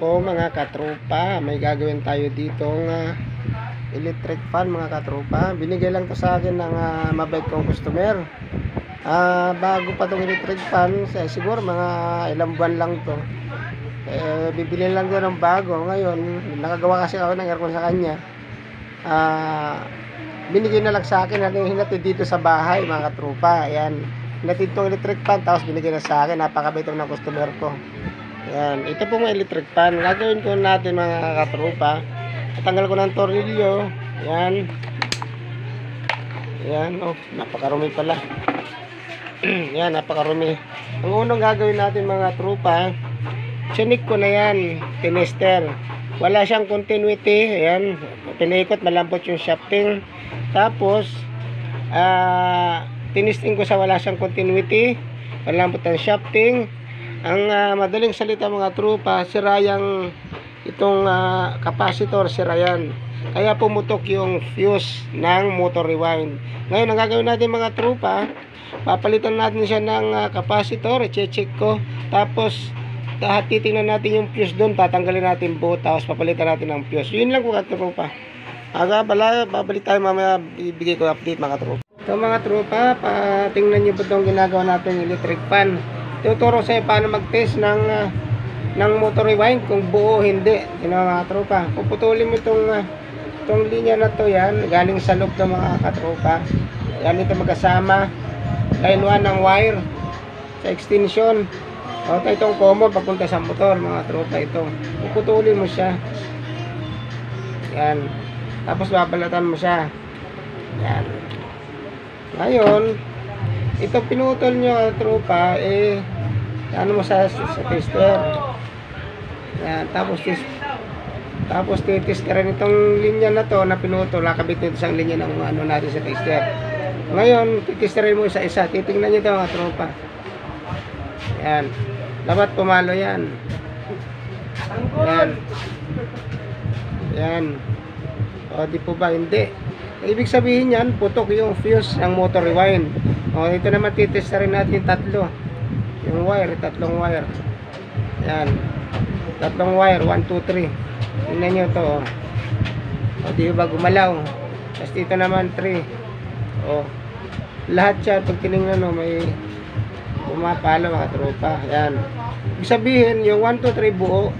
po mga katropa, may gagawin tayo ditong electric fan mga katropa. Binigay lang to sa akin ng mabait kong customer. Bago pa tong electric fan, siguro mga ilang buwan lang to. Bibili lang ko ng bago. Ngayon, nakagawa kasi ako ng aircon sa kanya. Binigay na lang sa akin, hinatid dito sa bahay mga katropa. Ayan, hinatid tong electric fan, tapos binigay na sa akin. Napakabait ng customer ko. Yan, ito po mga electric fan. Gagawin ko natin mga katropa. Tatanggal ko ng tornilyo. Yan. Yan, oh, napakarumi pala. Yan, napakarumi. Ang unang gagawin natin mga tropa, chinik ko na yan, tinester. Wala siyang continuity. Ayan, pinaikot, malambot yung shafting. Tapos tinesting ko sa wala siyang continuity, malambot ang shafting. Ang madaling salita mga tropa, sira yung itong capacitor, sira yan. Kaya pumutok yung fuse ng motor rewind. Ngayon, ang gagawin natin mga tropa, papalitan natin siya ng capacitor, i-check ko. Tapos, titingnan natin yung fuse doon, tatanggalin natin buo, tapos papalitan natin ng fuse. Yun lang mga tropa. Babalik tayo mamaya, ibigay ko update mga tropa. So mga tropa, tingnan nyo ba itong ginagawa natin electric fan. Tuturo sa'yo paano mag-test ng motor rewind kung buo o hindi. Mga tropa, puputulin mo itong linya na to, yan galing sa loob ng mga katropa. Yan, ito magkasama line 1 ng wire sa extension. O itong common papunta sa motor mga tropa. Ito puputulin mo siya, yan, tapos babalatan mo siya. Yan, ngayon ito pinutol nyo tropa, ano mo sa tester. Yan, tapos titesterin itong linya na to na pinutol, nakabit nito sa linya ng ano natin sa tester. Ngayon titesterin mo isa-isa, titingnan nyo ito mga tropa. Yan, dapat pumalo yan. Yan, yan, o di po ba? Hindi. Ibig sabihin yan, putok yung fuse ng motor rewind. O ito naman titesterin natin yung tatlo, yung wire, tatlong wire. Yan, tatlong wire, 1, 2, 3. Tingnan nyo to, o di ba gumalaw. Tapos dito naman 3. O lahat siya, pag tinignan mo, may pumapalo mga tropa. Yan, ibig sabihin yung 1, 2, 3 buo.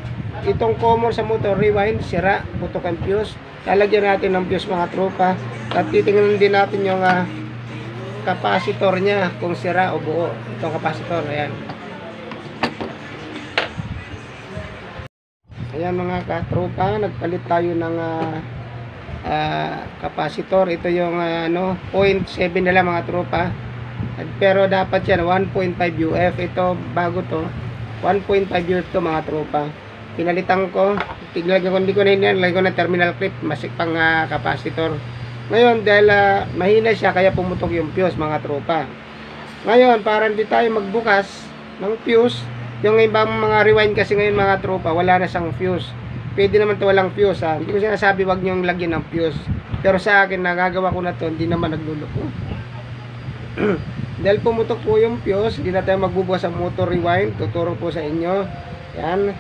Itong common sa motor rewind, sira, putok ang fuse. Lalagyan natin ng fuse mga tropa. At titingnan din natin yung capacitor nya kung sira o buo. Itong capacitor, ayan. Ayan mga katropa, nagpalit tayo ng capacitor. Ito yung 0.7 na lang mga tropa. Pero dapat yan 1.5 UF. Ito bago to, 1.5 UF to mga tropa. Pinalitan ko, tiglagyan ko, hindi ko na hinalagay ko ng terminal clip, masik pang capacitor. Ngayon, dahil mahina siya, kaya pumutok yung fuse mga tropa. Ngayon, para hindi tayo magbukas ng fuse, yung ibang mga rewind kasi ngayon mga tropa, wala na siyang fuse. Pwede naman to walang fuse ha. Hindi ko sinasabi wag nyo lagyan ng fuse. Pero sa akin, nagagawa ko na to, hindi naman nagluluko. Dahil pumutok po yung fuse, hindi na tayo magbubukas ang motor rewind. Tuturo po sa inyo. Yan.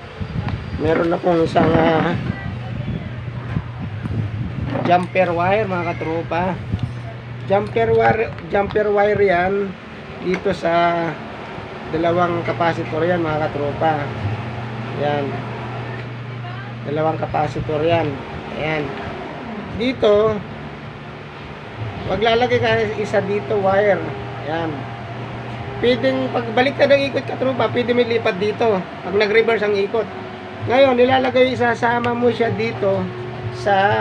Meron na pong isang jumper wire mga katropa. Jumper wire yan dito sa dalawang capacitor yan mga katropa. Yan, dalawang capacitor yan. Ayan, dito maglalagay ka isa dito wire. Ayan, pwedeng pagbalik ka ng ikot katropa, pwede may lipat dito pag nag-reverse ang ikot. Ngayon, nilalagay, isasama mo siya dito sa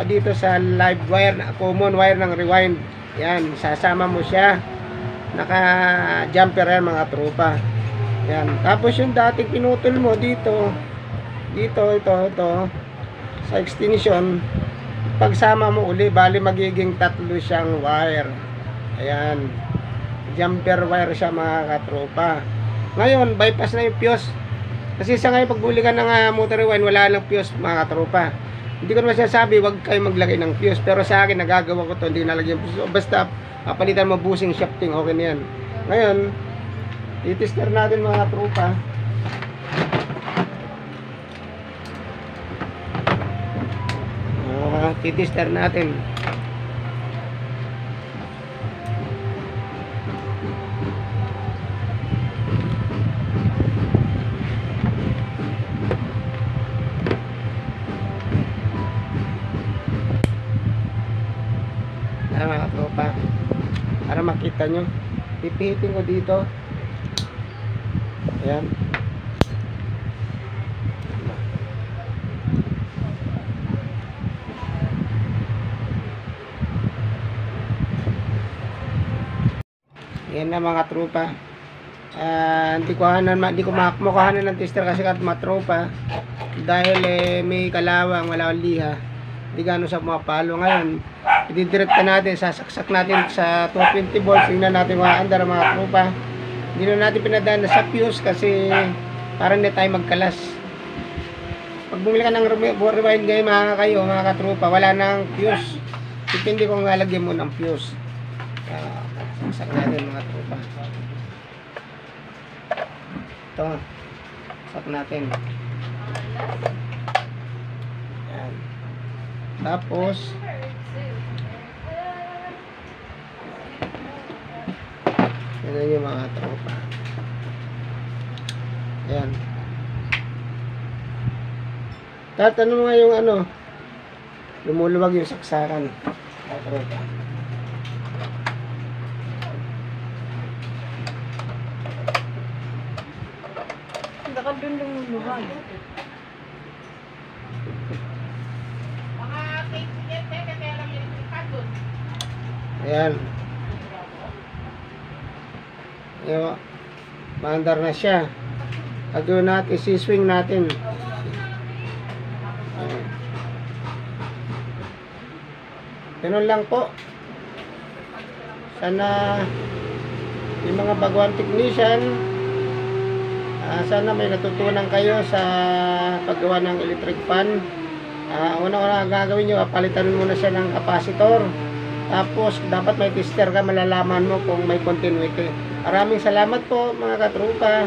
dito sa live wire, common wire ng rewind. Yan, isasama mo siya. Naka jumper yan mga tropa. Yan. Tapos yung dating pinutol mo dito, ito sa extension, pagsama mo uli, bali magiging tatlo siyang wire. Ayan, jumper wire siya mga katropa. Ngayon, bypass na yung fuse. Kasi sa ngayon pagbulikan ng motor rewind, wala lang fuse mga katropa. Hindi ko naman sinasabi wag kayo maglagay ng fuse, pero sa akin nagagawa ko to, hindi nalagyan fuse. Basta papalitan mo bushing shafting, okay na yan. Ngayon, i-tester natin mga katropa. titester natin. Mga tropa, para makita nyo, pipihitin ko dito. Ayan. Ayan na mga tropa. Hindi ko makuhanan ng tester kasi kat mga tropa, dahil may kalawang, wala akong liha, hindi gano'n sa pumapalo. Ngayon ididirect natin, sasaksak natin sa 220 volts. Tingnan natin maandar mga tropa. Hindi na natin pinadaan na sa fuse kasi parang hindi tayo magkalas. Pag bumili ka ng rewind game mga kayo, mga katropa, wala nang fuse. Depende kung lalagyan mo ng fuse. Saksak natin mga tropa. Ito, saksak natin. Ayan. Tapos yan yung mga tropa. Ayan. Kahit ano nga yung ano, lumuluwag yung saksakan. Mga tropa. Baka dun lumuluwag. Ayan. Ayan. Maandar na siya. Gagawin natin, siswing natin. Ayan. Ganun lang po. Sana yung mga baguhan technician, sana may natutunan kayo sa paggawa ng electric fan. Una-una gagawin nyo, palitan muna siya ng capacitor. Tapos dapat may tester ka, malalaman mo kung may continuity. Maraming salamat po mga katrupa.